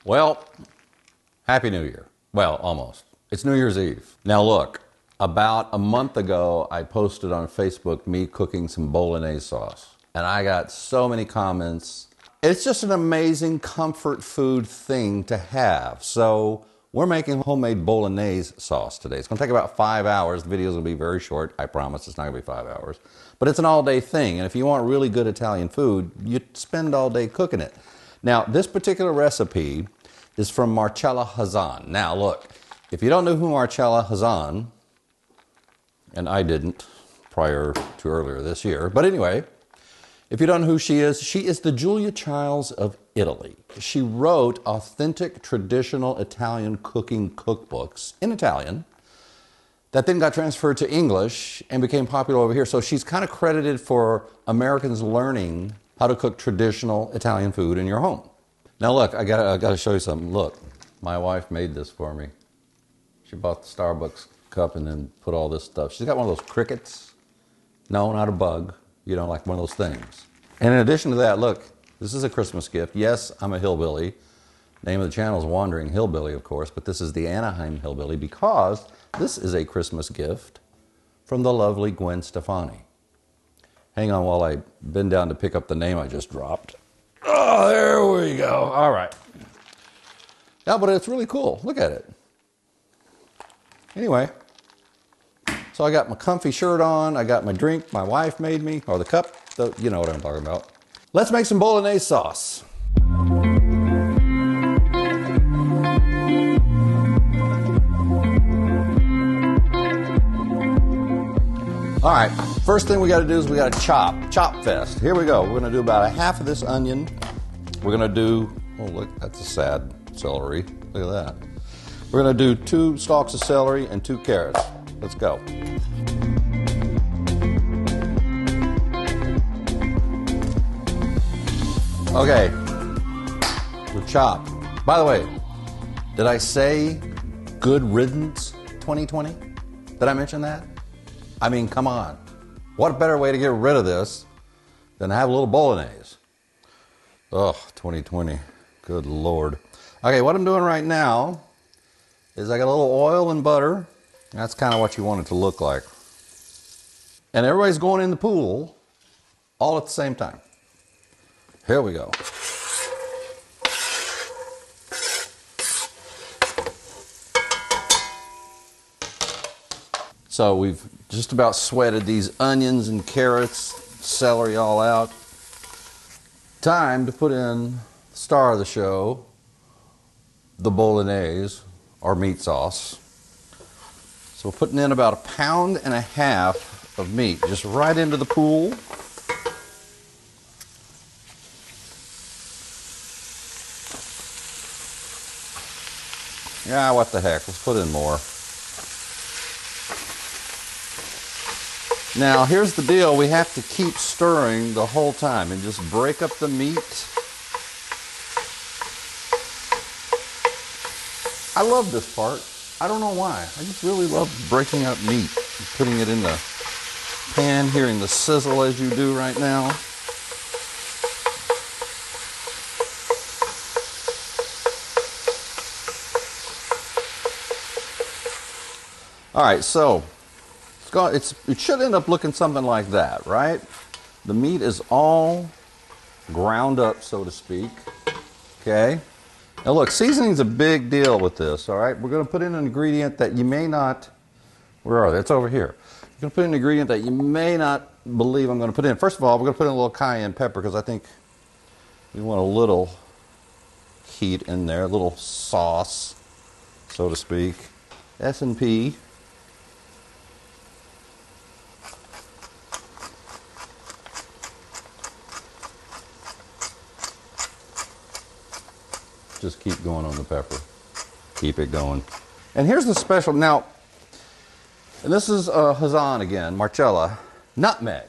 Well, Happy New Year. Well, almost. It's New Year's Eve. Now look, about a month ago, I posted on Facebook me cooking some bolognese sauce. And I got so many comments. It's just an amazing comfort food thing to have. So we're making homemade bolognese sauce today. It's gonna take about 5 hours. The videos will be very short. I promise it's not gonna be 5 hours. But it's an all-day thing. And if you want really good Italian food, you spend all day cooking it. Now, this particular recipe is from Marcella Hazan. Now, look, if you don't know who Marcella Hazan, and I didn't prior to earlier this year, but anyway, if you don't know who she is the Julia Childs of Italy. She wrote authentic traditional Italian cooking cookbooks in Italian that then got transferred to English and became popular over here. So she's kind of credited for Americans learning how to cook traditional Italian food in your home. Now look, I gotta show you something. Look, my wife made this for me. She bought the Starbucks cup and then put all this stuff. She's got one of those crickets. No, not a bug. You know, like one of those things. And in addition to that, look, this is a Christmas gift. Yes, I'm a hillbilly. Name of the channel is Wandering Hillbilly, of course, but this is the Anaheim Hillbilly because this is a Christmas gift from the lovely Gwen Stefani. Hang on while I bend down to pick up the name I just dropped. Oh, there we go. All right. Yeah, but it's really cool. Look at it. Anyway, so I got my comfy shirt on. I got my drink my wife made me, or the cup. You know what I'm talking about. Let's make some bolognese sauce. All right, first thing we got to do is we got to chop fest. Here we go. We're going to do about a half of this onion. We're going to do, oh look, that's a sad celery. Look at that. We're going to do 2 stalks of celery and 2 carrots. Let's go. Okay, we're chopped. By the way, did I say good riddance 2020? Did I mention that? I mean, come on. What better way to get rid of this than to have a little bolognese? Ugh, 2020. Good Lord. Okay, what I'm doing right now is I got a little oil and butter. That's kind of what you want it to look like. And everybody's going in the pool all at the same time. Here we go. So we've just about sweated these onions and carrots, celery all out. Time to put in the star of the show, the bolognese, or meat sauce. So we're putting in about 1.5 pounds of meat, just right into the pool. Yeah, what the heck, let's put in more. Now, here's the deal. We have to keep stirring the whole time and just break up the meat. I love this part. I don't know why. I just really love breaking up meat and putting it in the pan, hearing the sizzle as you do right now. All right, so it should end up looking something like that, right? The meat is all ground up, so to speak. Okay. Now look, seasoning's a big deal with this, all right? We're going to put in an ingredient that you may not, where are they? It's over here. We're going to put in an ingredient that you may not believe I'm going to put in. First of all, we're going to put in a little cayenne pepper because I think we want a little heat in there, a little sauce, so to speak. S&P. Just keep going on the pepper. Keep it going. And here's the special, now, and this is Hazan again, Marcella, nutmeg.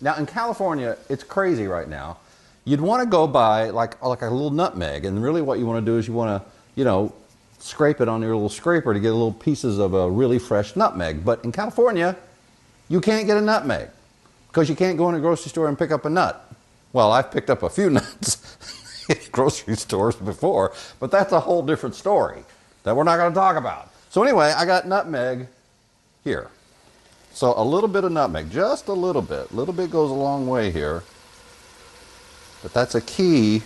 Now in California, it's crazy right now. You'd want to go buy like a little nutmeg, and really what you want to do is you want to, scrape it on your little scraper to get little pieces of a really fresh nutmeg. But in California, you can't get a nutmeg because you can't go in a grocery store and pick up a nut. Well, I've picked up a few nuts. grocery stores before, but that's a whole different story that we're not going to talk about. So anyway, I got nutmeg here. So a little bit of nutmeg, just a little bit. A little bit goes a long way here. But that's a key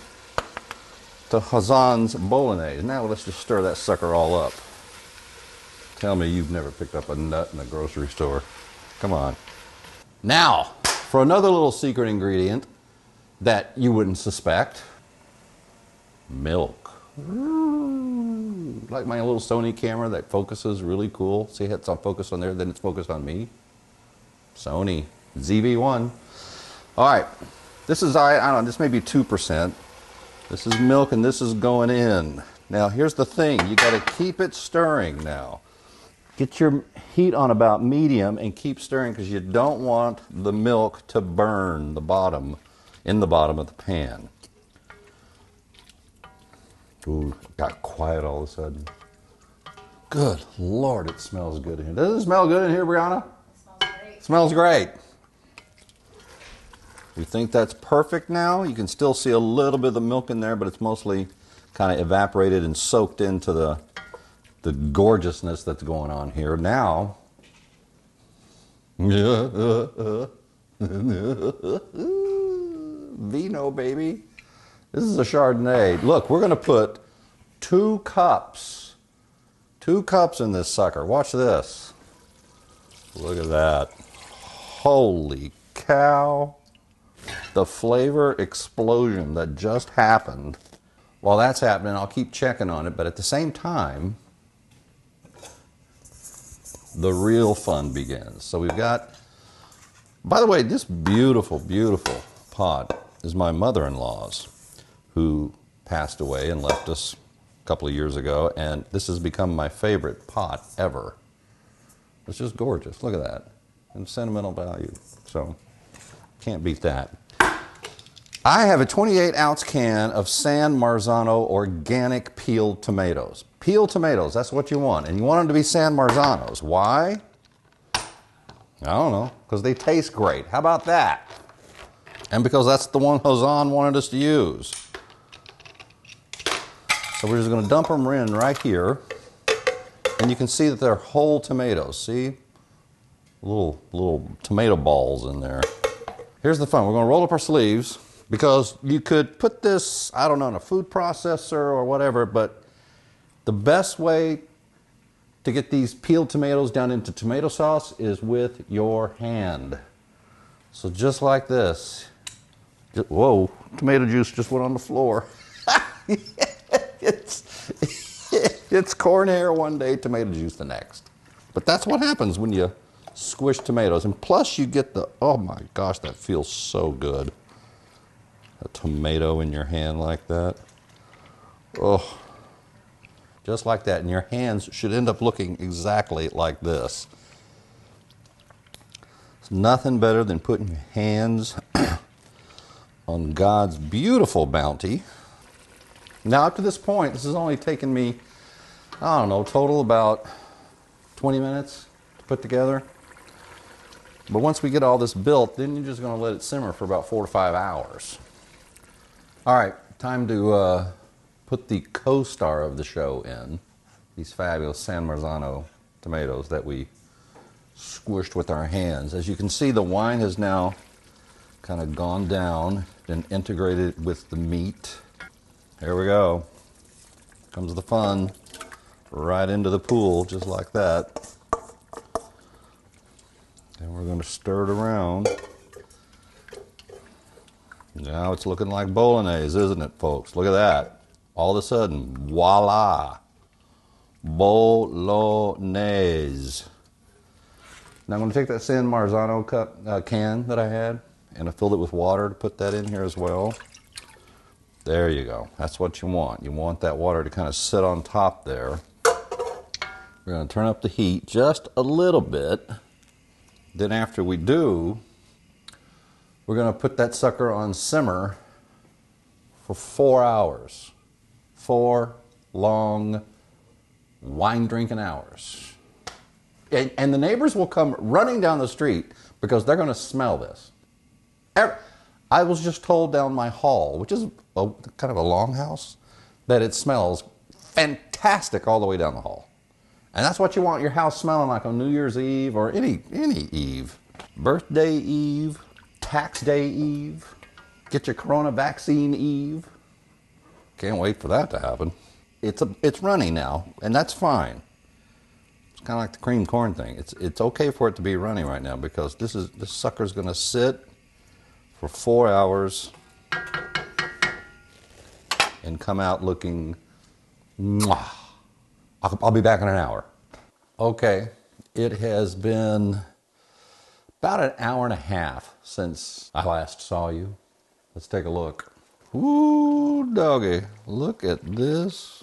to Hazan's Bolognese. Now let's just stir that sucker all up. Tell me you've never picked up a nut in a grocery store. Come on. Now, for another little secret ingredient that you wouldn't suspect. Milk. Ooh, like my little Sony camera that focuses really cool. See, it's on focus on there, then it's focused on me. Sony ZV-1. All right, this is, I don't know, this may be 2%. This is milk and this is going in. Now, here's the thing. You got to keep it stirring now. Get your heat on about medium and keep stirring because you don't want the milk to burn the bottom, in the bottom of the pan. Ooh, got quiet all of a sudden. Good Lord, it smells good in here. Does it smell good in here, Brianna? It smells great. Smells great. You think that's perfect now? You can still see a little bit of the milk in there, but it's mostly kind of evaporated and soaked into the gorgeousness that's going on here. Now, vino, baby. This is a Chardonnay. Look, we're going to put 2 cups in this sucker. Watch this. Look at that. Holy cow. The flavor explosion that just happened. While that's happening, I'll keep checking on it, but at the same time, the real fun begins. So we've got, by the way, this beautiful, beautiful pot is my mother-in-law's, who passed away and left us a couple of years ago, and this has become my favorite pot ever. It's just gorgeous. Look at that. And sentimental value. So, can't beat that. I have a 28-ounce can of San Marzano organic peeled tomatoes. Peeled tomatoes, that's what you want. And you want them to be San Marzanos. Why? I don't know. Because they taste great. How about that? And because that's the one Hazan wanted us to use. So we're just going to dump them in right here. And you can see that they're whole tomatoes. See? Little tomato balls in there. Here's the fun. We're going to roll up our sleeves. Because you could put this, I don't know, in a food processor or whatever, but the best way to get these peeled tomatoes down into tomato sauce is with your hand. So just like this. Whoa, tomato juice just went on the floor. It's corn hair one day, tomato juice the next. But that's what happens when you squish tomatoes. And plus you get the, oh my gosh, that feels so good. A tomato in your hand like that. Oh, just like that. And your hands should end up looking exactly like this. It's nothing better than putting your hands on God's beautiful bounty. Now, up to this point, this has only taken me, I don't know, total about 20 minutes to put together. But once we get all this built, then you're just going to let it simmer for about 4 to 5 hours. All right, time to put the co-star of the show in. These fabulous San Marzano tomatoes that we squished with our hands. As you can see, the wine has now kind of gone down and integrated with the meat. Here we go. Comes the fun. Right into the pool, just like that. And we're going to stir it around. Now it's looking like Bolognese, isn't it, folks? Look at that. All of a sudden, voila. Bolognese. Now I'm going to take that San Marzano can that I had, and I filled it with water to put that in here as well. There you go. That's what you want. You want that water to kind of sit on top there. We're going to turn up the heat just a little bit. Then after we do, we're going to put that sucker on simmer for 4 hours. 4 long wine-drinking hours. And the neighbors will come running down the street because they're going to smell this. I was just told down my hall, which is kind of a long house, that it smells fantastic all the way down the hall. And that's what you want your house smelling like on New Year's Eve or any eve. Birthday Eve, tax day Eve, get your corona vaccine Eve. Can't wait for that to happen. It's runny now, and that's fine. It's kind of like the cream corn thing. It's okay for it to be runny right now because this sucker's gonna sit for 4 hours and come out looking mwah. I'll be back in an hour. Okay, it has been about an hour and a half since I last saw you. Let's take a look. Ooh, doggy, look at this.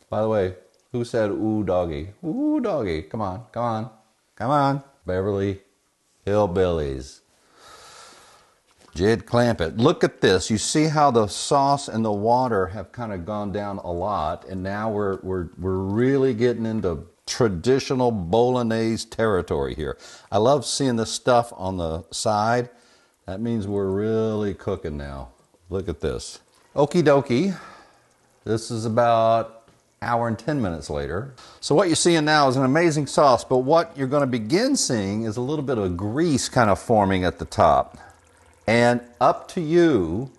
By the way, who said ooh, doggy? Ooh, doggy, come on, come on, come on. Beverly Hillbillies. Jed Clampett. Look at this. You see how the sauce and the water have kind of gone down a lot, and now we're really getting into traditional Bolognese territory here. I love seeing this stuff on the side. That means we're really cooking now. Look at this. Okie dokie. This is about an hour and 10 minutes later. So what you're seeing now is an amazing sauce, but what you're going to begin seeing is a little bit of grease kind of forming at the top. And up to you,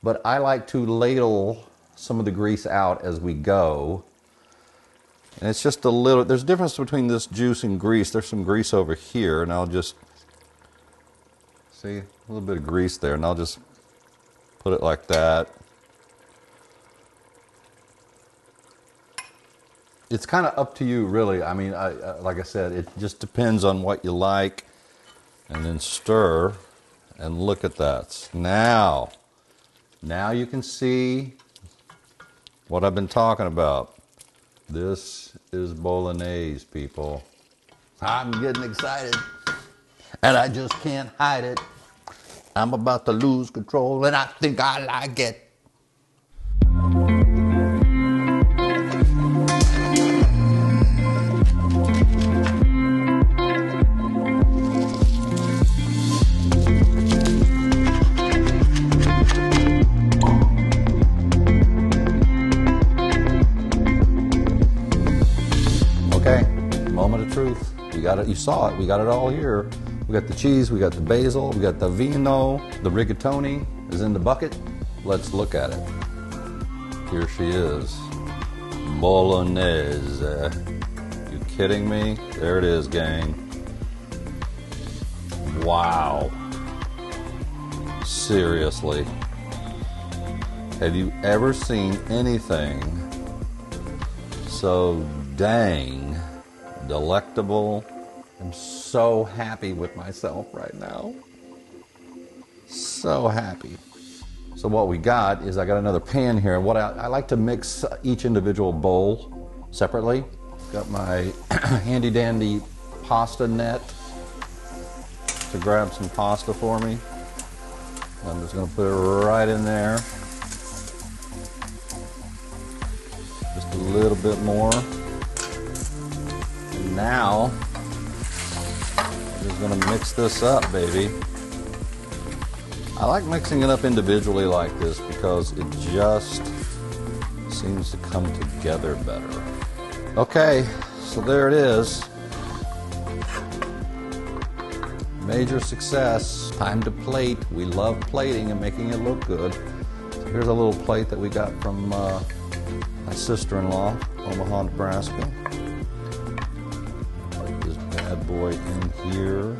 but I like to ladle some of the grease out as we go. And it's just a little, there's a difference between this juice and grease. There's some grease over here, and I'll just, see, a little bit of grease there, and I'll just put it like that. It's kind of up to you, really. I mean, like I said, it just depends on what you like. And then stir. And look at that. Now you can see what I've been talking about. This is Bolognese, people. I'm getting excited, and I just can't hide it. I'm about to lose control, and I think I like it. Moment of truth. We got it. You saw it. We got it all here. We got the cheese. We got the basil. We got the vino. The rigatoni is in the bucket. Let's look at it. Here she is. Bolognese. You kidding me? There it is, gang. Wow. Seriously. Have you ever seen anything so dang delectable? I'm so happy with myself right now. So happy. So what we got is I got another pan here. What I like to mix each individual bowl separately. Got my handy dandy pasta net to grab some pasta for me. I'm just going to put it right in there. Just a little bit more. Now, I'm just going to mix this up, baby. I like mixing it up individually like this because it just seems to come together better. Okay, so there it is. Major success. Time to plate. We love plating and making it look good. So here's a little plate that we got from my sister-in-law, Omaha, Nebraska. Boy in here,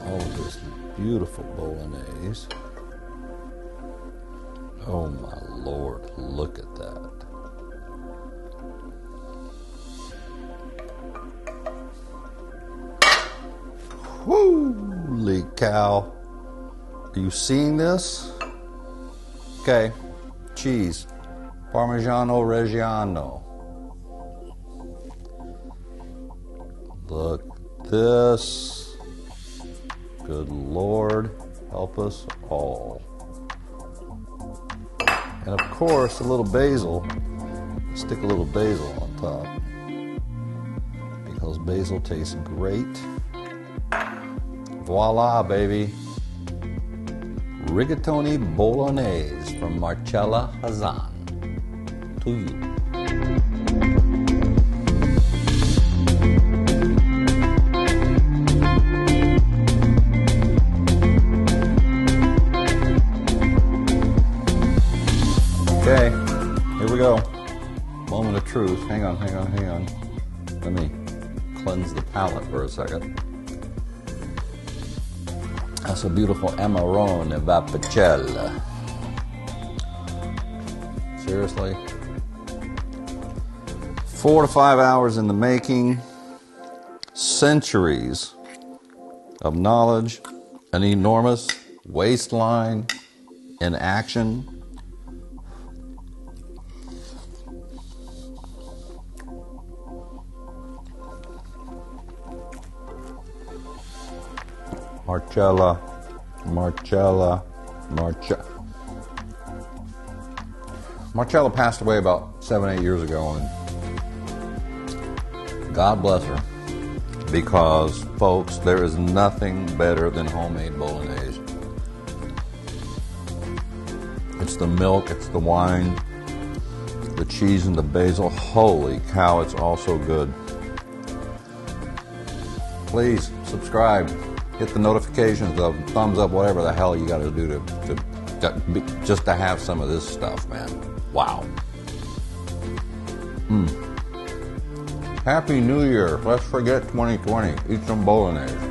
all of this beautiful Bolognese. Oh my Lord, look at that. Holy cow. Are you seeing this? Okay, cheese, Parmigiano Reggiano. Look at this. Good Lord, help us all. And of course, a little basil. Stick a little basil on top because basil tastes great. Voila, baby. Rigatoni Bolognese from Marcella Hazan. To you. Okay, here we go. Moment of truth. Hang on. Let me cleanse the palate for a second. That's a beautiful Amarone Vapicella. Seriously? 4 to 5 hours in the making. Centuries of knowledge. An enormous waistline in action. Marcella passed away about 7-8 years ago, and God bless her, because folks, there is nothing better than homemade bolognese. It's the milk, it's the wine, the cheese and the basil. Holy cow, it's all so good. Please subscribe. Hit the notifications, the thumbs up, whatever the hell you got to do just to have some of this stuff, man. Wow. Happy New Year. Let's forget 2020. Eat some bolognese.